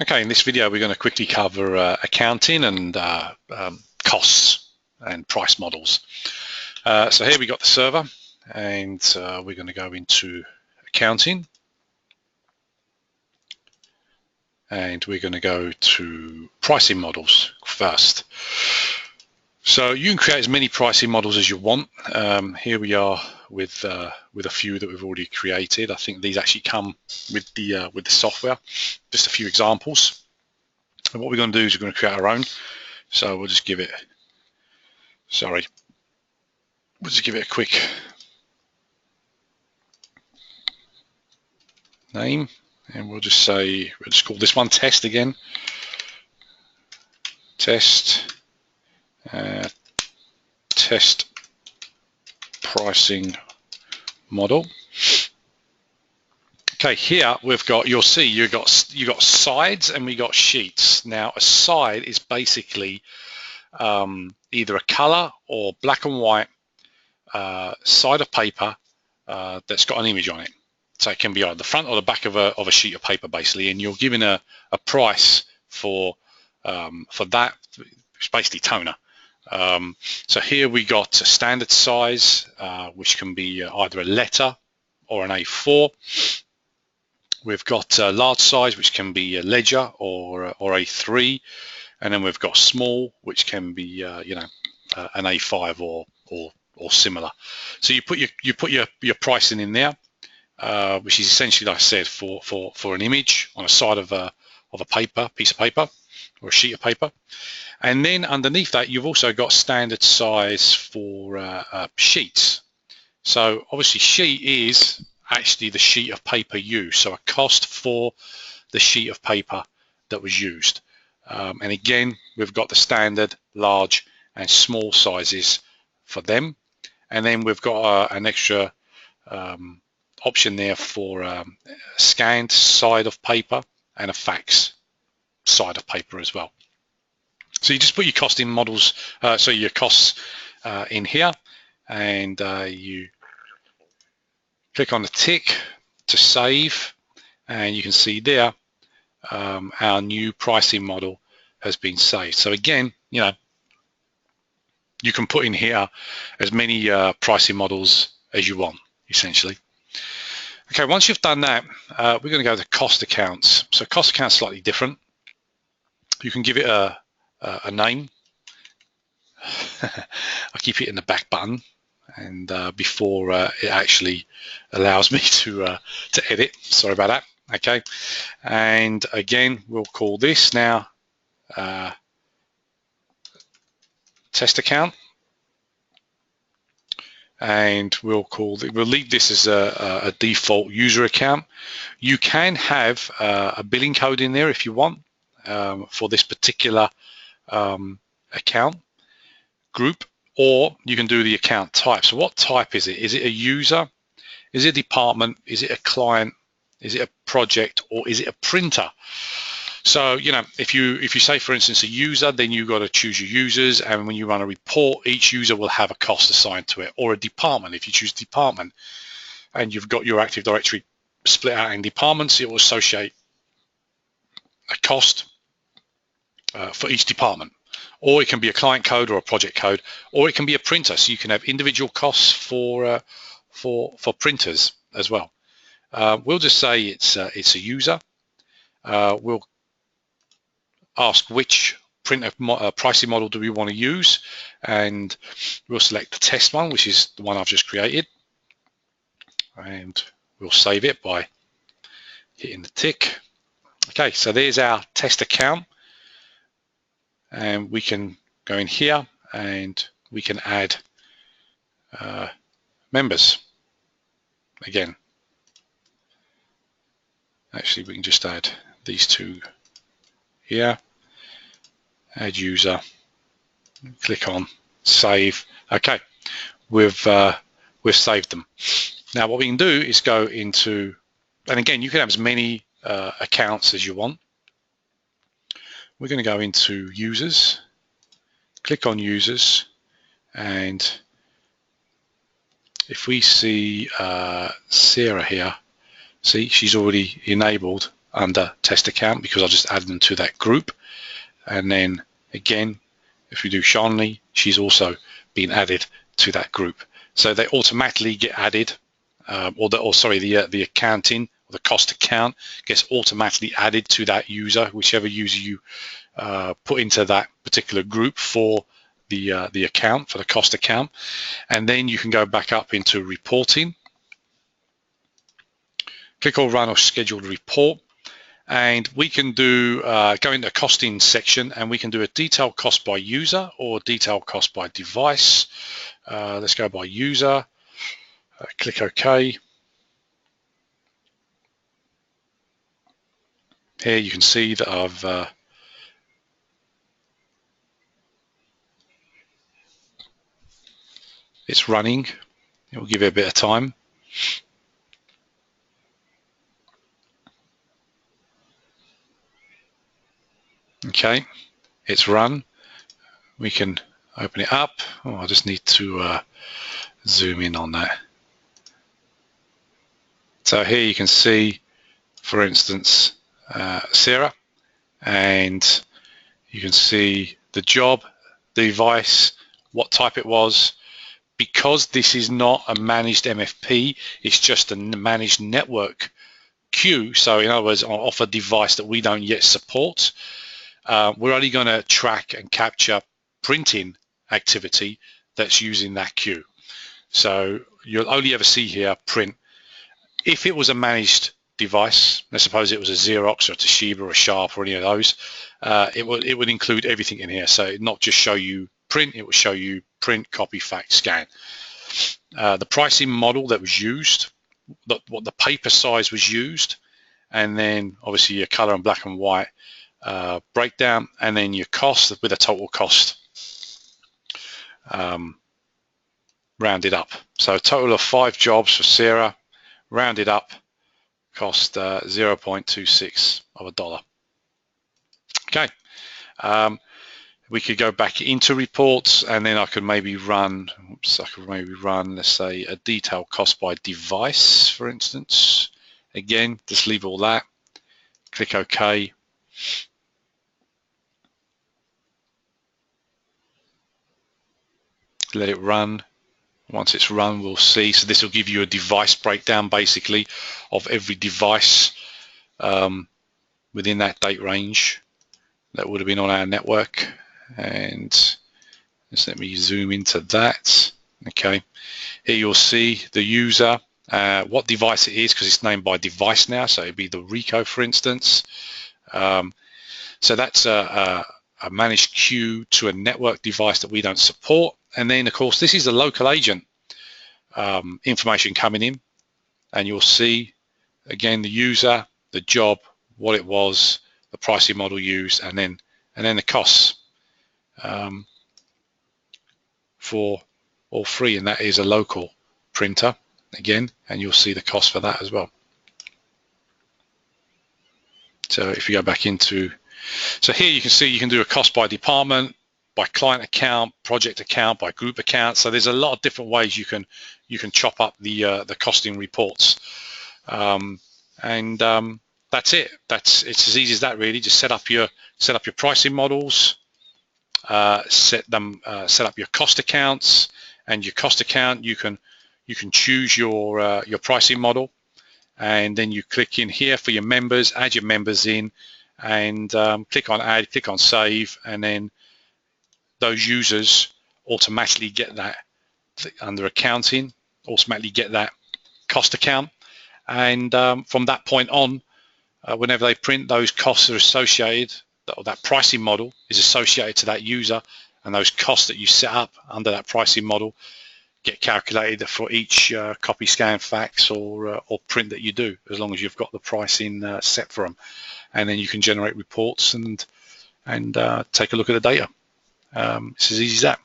Okay, in this video we're going to quickly cover accounting and costs and price models. So here we got the server, and we're going to go into accounting, and we're going to go to pricing models first. So you can create as many pricing models as you want. Here we are with a few that we've already created. I think these actually come with the software. Just a few examples. And what we're going to do is we're going to create our own. So we'll just give it. We'll just give it a quick name, and we'll just say, we'll just call this one test again. Test pricing model. Okay, here we've got, you'll see you got sides and we got sheets. Now a side is basically either a color or black and white side of paper that's got an image on it. So it can be either the front or the back of a sheet of paper, basically, and you're given a price for that. It's basically toner. So here we got a standard size, which can be either a letter or an A4. We've got a large size, which can be a ledger or A3, and then we've got small, which can be an A5 or similar. So you put your pricing in there, which is essentially, like I said, for an image on a side of a piece of paper or a sheet of paper. And then underneath that, you've also got standard size for sheets. So obviously sheet is actually the sheet of paper used, so a cost for the sheet of paper that was used. And again, we've got the standard, large and small sizes for them. And then we've got an extra option there for a scanned side of paper and a fax side of paper as well. So you just put your costing models, so your costs in here, and you click on the tick to save, and you can see there our new pricing model has been saved. So again, you can put in here as many pricing models as you want, essentially. Okay, once you've done that, we're going to go to cost accounts. So cost accounts slightly different. You can give it a name. I keep hitting the back button, and before it actually allows me to edit. Sorry about that. Okay, and again, we'll call this now test account, and we'll leave this as a default user account. You can have a billing code in there if you want for this particular account group, or you can do the account type. So what type is it? Is it a user? Is it a department? Is it a client? Is it a project? Or is it a printer? So if you say, for instance, a user, then you've got to choose your users, and when you run a report, each user will have a cost assigned to it. Or a department, if you choose department and you've got your Active Directory split out in departments, it will associate a cost for each department. Or it can be a client code or a project code, or it can be a printer. So you can have individual costs for printers as well. We'll just say it's a user. We'll ask which printer pricing model do we want to use, and we'll select the test one, which is the one I've just created, and we'll save it by hitting the tick. Okay, so there's our test account, and we can go in here and we can add members. Again, actually we can just add these two here, add user, click on save. Okay, we've saved them. Now what we can do is go into, and again, you can have as many accounts as you want. We're going to go into users, click on users, and if we see Sarah here, see, she's already enabled under test account because I just added them to that group. And then again, if we do Shanley, she's also been added to that group. So they automatically get added, the accounting, or the cost account gets automatically added to that user, whichever user you put into that particular group for the account, for the cost account. And then you can go back up into reporting, click on run or scheduled report, and we can do go into the costing section, and we can do a detailed cost by user or detailed cost by device. Let's go by user, click OK. Here you can see that I've it's running. It will give it a bit of time. Okay, it's run. We can open it up. Oh, I just need to zoom in on that. So here you can see, for instance, Sarah, and you can see the job, the device, what type it was. Because this is not a managed MFP, it's just a managed network queue. So in other words, off a device that we don't yet support, we're only going to track and capture printing activity that's using that queue. So you'll only ever see here print. If it was a managed device, let's suppose it was a Xerox or a Toshiba or a Sharp or any of those, it would include everything in here. So it not just show you print, it will show you print, copy, fax, scan. The pricing model that was used, what the paper size was used, and then obviously your color and black and white breakdown, and then your cost with a total cost rounded up. So a total of 5 jobs for Sarah, rounded up, cost 0.26 of a dollar. Okay. We could go back into reports, and then I could maybe run, let's say, a detailed cost by device, for instance. Again, just leave all that, click OK. Let it run. Once it's run, we'll see. So this will give you a device breakdown, basically, of every device within that date range that would have been on our network. And just let me zoom into that. Okay, here you'll see the user, what device it is, because it's named by device now. So it'd be the Rico, for instance. So that's a managed queue to a network device that we don't support. And then, of course, this is the local agent information coming in, and you'll see again the user, the job, what it was, the pricing model used, and then the costs for all 3, and that is a local printer again, and you'll see the cost for that as well. So if you go back into, so here you can see you can do a cost by department, by client account, project account, by group account. So there's a lot of different ways you can chop up the costing reports, and that's it. It's as easy as that, really. Just set up your pricing models, set up your cost accounts, and your cost account you can choose your pricing model, and then you click in here for your members, add your members in, and click on add, click on save, and then those users automatically get that under accounting, automatically get that cost account, and from that point on, whenever they print, those costs are associated, or that pricing model is associated to that user, and those costs that you set up under that pricing model get calculated for each copy, scan, fax, or print that you do, as long as you've got the pricing set for them. And then you can generate reports and take a look at the data. It's as easy as that.